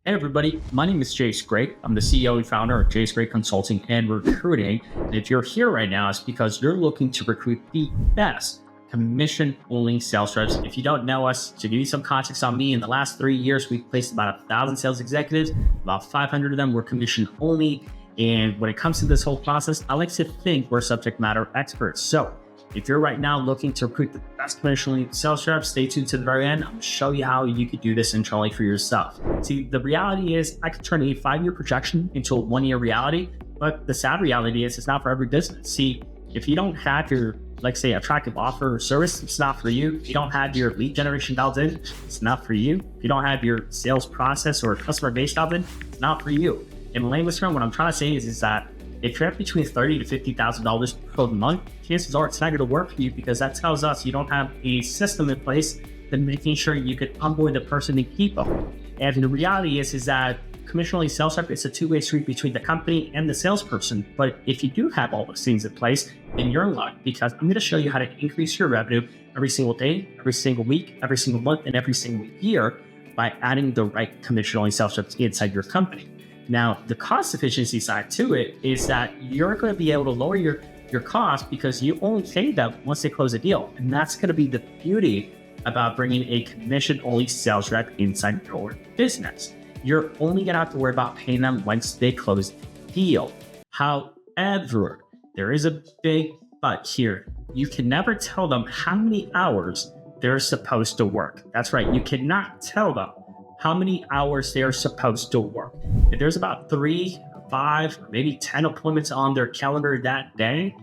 Hey everybody, my name is Jayce Grayye. I'm the CEO and founder of Jayce Grayye Consulting and Recruiting. And if you're here right now, it's because you're looking to recruit the best commission-only sales reps. If you don't know us, to give you some context on me, in the last 3 years, we've placed about 1,000 sales executives. About 500 of them were commission-only. And when it comes to this whole process, I like to think we're subject matter experts. So if you're right now looking to recruit the best commission-only sales reps, stay tuned to the very end. I'm going to show you how you could do this internally for yourself. See, the reality is I could turn a 5-year projection into a 1-year reality, but the sad reality is it's not for every business. See, if you don't have your, like say, attractive offer or service, it's not for you. If you don't have your lead generation dialed in, it's not for you. If you don't have your sales process or customer base dialed in, it's not for you. In layman's terms, what I'm trying to say is that if you're at between $30,000 to $50,000 per month, chances are it's not going to work for you, because that tells us you don't have a system in place that making sure you could onboard the person and keep them. And the reality is that commission-only sales rep, it's a two-way street between the company and the salesperson. But if you do have all those things in place, then you're in luck, because I'm going to show you how to increase your revenue every single day, every single week, every single month, and every single year by adding the right commission-only sales reps inside your company. Now, the cost efficiency side to it is that you're going to be able to lower your cost because you only pay them once they close a deal. And that's going to be the beauty about bringing a commission-only sales rep inside your business. You're only going to have to worry about paying them once they close the deal. However, there is a big but here. You can never tell them how many hours they're supposed to work. That's right. You cannot tell them how many hours they are supposed to work. If there's about 3, 5, or maybe 10 appointments on their calendar that day,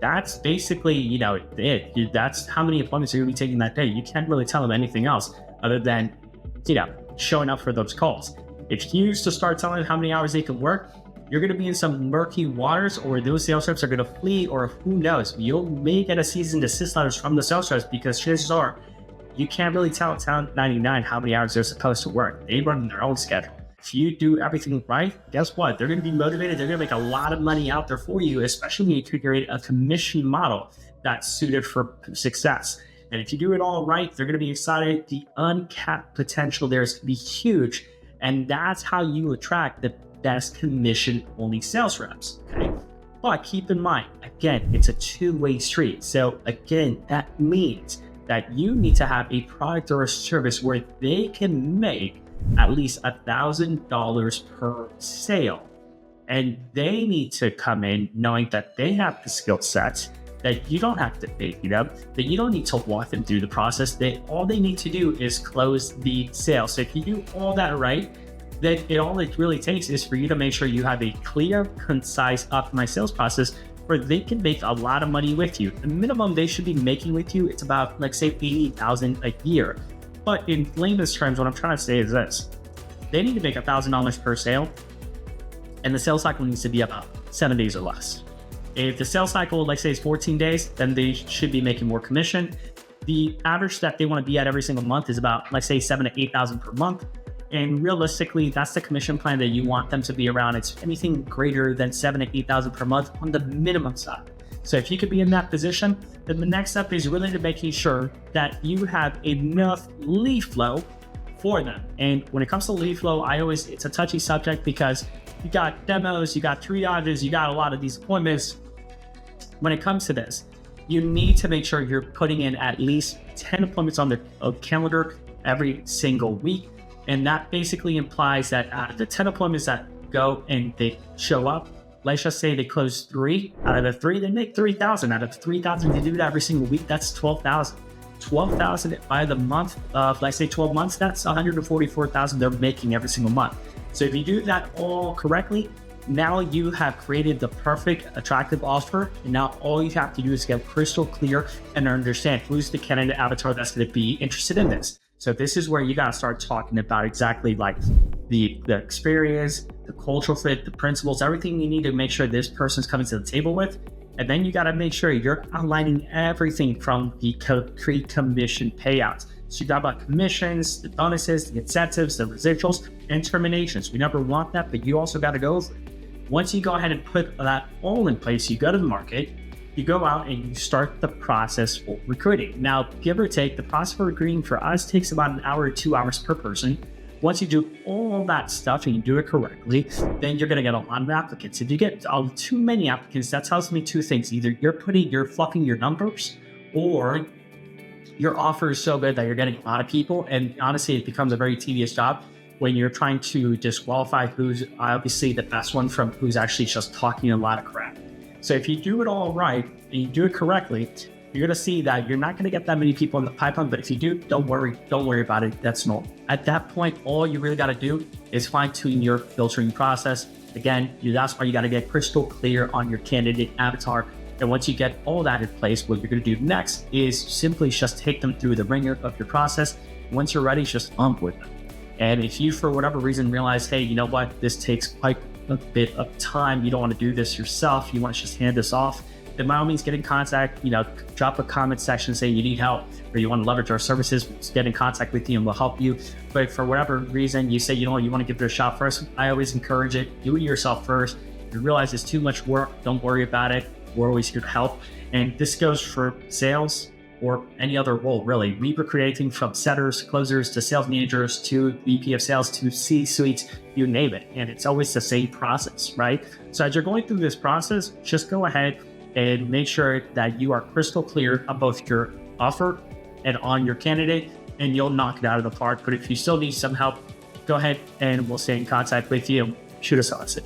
that's basically, it. That's how many appointments you're going to be taking that day. You can't really tell them anything else other than, showing up for those calls. If you used to start telling them how many hours they can work, you're going to be in some murky waters, or those sales reps are going to flee, or who knows, you may get a cease and desist letters from the sales reps, because chances are you can't really tell Town 99 how many hours they're supposed to work. They run their own schedule. If you do everything right, guess what? They're going to be motivated. They're going to make a lot of money out there for you, especially if you create a commission model that's suited for success. And if you do it all right, they're going to be excited. The uncapped potential there is going to be huge. And that's how you attract the best commission-only sales reps. Okay. But keep in mind, again, it's a two-way street. So again, that means that you need to have a product or a service where they can make at least $1,000 per sale. And they need to come in knowing that they have the skill sets, that you don't have to pay them, that you don't need to walk them through the process. All they need to do is close the sale. So if you do all that right, then all it really takes is for you to make sure you have a clear, concise, optimized sales process where they can make a lot of money with you. The minimum they should be making with you, it's about, like, say, $80,000 a year. But in layman's terms, what I'm trying to say is this: they need to make $1,000 per sale, and the sales cycle needs to be about 7 days or less. If the sales cycle, like say, is 14 days, then they should be making more commission. The average that they want to be at every single month is about, like say, 7,000 to 8,000 per month. And realistically, that's the commission plan that you want them to be around. It's anything greater than 7,000 to 8,000 per month on the minimum side. So if you could be in that position, then the next step is really to making sure that you have enough lead flow for them. And when it comes to lead flow, it's a touchy subject, because you got demos, you got triages, you got a lot of these appointments. When it comes to this, you need to make sure you're putting in at least 10 appointments on the calendar every single week. And that basically implies that out of the 10 appointments that go and they show up, let's just say they close 3. Out of the 3, they make 3,000. Out of 3,000, they do that every single week. That's 12,000. 12,000 by the month of, let's say, 12 months. That's 144,000 they're making every single month. So if you do that all correctly, now you have created the perfect, attractive offer. And now all you have to do is get crystal clear and understand who's the candidate avatar that's going to be interested in this. So this is where you got to start talking about exactly like the experience, the cultural fit, the principles, everything you need to make sure this person's coming to the table with. And then you got to make sure you're outlining everything from the pre-commission payouts. So you got about commissions, the bonuses, the incentives, the residuals, and terminations. We never want that, but you also got to go over it. Once you go ahead and put that all in place, you go to the market, you go out and you start the process for recruiting. Now, give or take, the process for recruiting for us takes about an hour or 2 hours per person. Once you do all that stuff and you do it correctly, then you're going to get a lot of applicants. If you get too many applicants, that tells me two things. Either you're fluffing your numbers, or your offer is so good that you're getting a lot of people. And honestly, it becomes a very tedious job when you're trying to disqualify who's obviously the best one from who's actually just talking a lot of crap. So if you do it all right and you do it correctly, you're going to see that you're not going to get that many people in the pipeline. But if you do, don't worry about it. That's normal. At that point, all you really got to do is fine tune your filtering process. Again, that's why you got to get crystal clear on your candidate avatar. And once you get all that in place, what you're going to do next is simply just take them through the ringer of your process. Once you're ready, just onboard them. And if you, for whatever reason, realize, hey, you know what, this takes quite a bit of time, you don't want to do this yourself, you want to just hand this off, then by all means, get in contact, drop a comment section saying you need help or you want to leverage our services, get in contact with you and we'll help you. But for whatever reason, you say, you want to give it a shot first, I always encourage it. Do it yourself first. If you realize it's too much work, don't worry about it. We're always here to help. And this goes for sales or any other role, really. We recruit anything from setters, closers, to sales managers, to VP of sales, to C-suites, you name it. And it's always the same process, right? So as you're going through this process, just go ahead and make sure that you are crystal clear on both your offer and on your candidate, and you'll knock it out of the park. But if you still need some help, go ahead and we'll stay in contact with you. Shoot us a message.